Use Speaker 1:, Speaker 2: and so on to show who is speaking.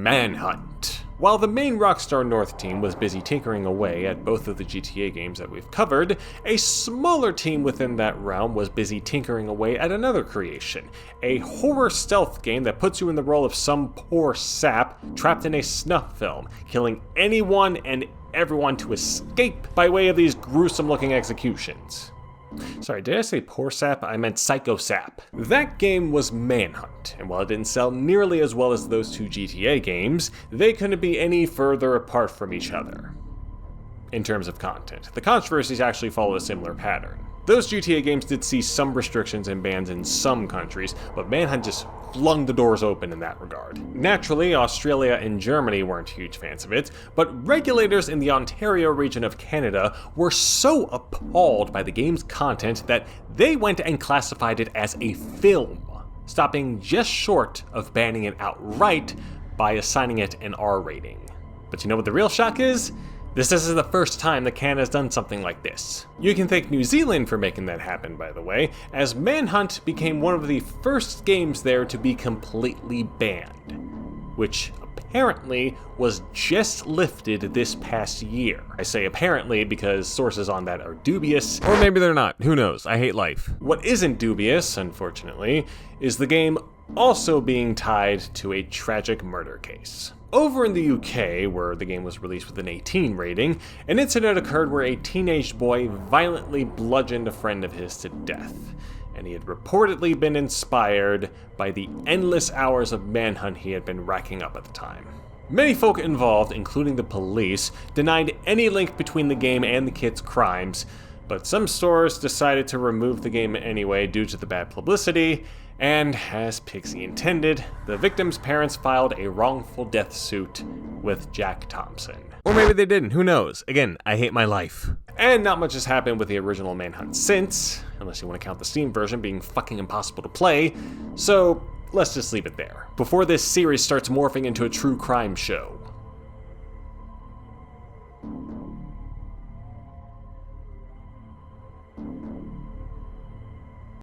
Speaker 1: Manhunt. While the main Rockstar North team was busy tinkering away at both of the GTA games that we've covered, a smaller team within that realm was busy tinkering away at another creation, a horror stealth game that puts you in the role of some poor sap trapped in a snuff film, killing anyone and everyone to escape by way of these gruesome looking executions. Sorry, did I say poor sap? I meant psycho sap. That game was Manhunt, and while it didn't sell nearly as well as those two GTA games, they couldn't be any further apart from each other in terms of content. The controversies actually follow a similar pattern. Those GTA games did see some restrictions and bans in some countries, but Manhunt just flung the doors open in that regard. Naturally, Australia and Germany weren't huge fans of it, but regulators in the Ontario region of Canada were so appalled by the game's content that they went and classified it as a film, stopping just short of banning it outright by assigning it an R rating. But you know what the real shock is? This isn't the first time that Canada's done something like this. You can thank New Zealand for making that happen, by the way, as Manhunt became one of the first games there to be completely banned, which apparently was just lifted this past year. I say apparently because sources on that are dubious, or maybe they're not, who knows, I hate life. What isn't dubious, unfortunately, is the game also being tied to a tragic murder case. Over in the UK, where the game was released with an 18 rating, an incident occurred where a teenage boy violently bludgeoned a friend of his to death, and he had reportedly been inspired by the endless hours of manhunt he had been racking up at the time. Many folk involved, including the police, denied any link between the game and the kid's crimes, but some stores decided to remove the game anyway due to the bad publicity, and, as Pixie intended, the victim's parents filed a wrongful death suit with Jack Thompson. Or maybe they didn't, who knows? Again, I hate my life. And not much has happened with the original Manhunt since, unless you want to count the Steam version being fucking impossible to play, so let's just leave it there, before this series starts morphing into a true crime show.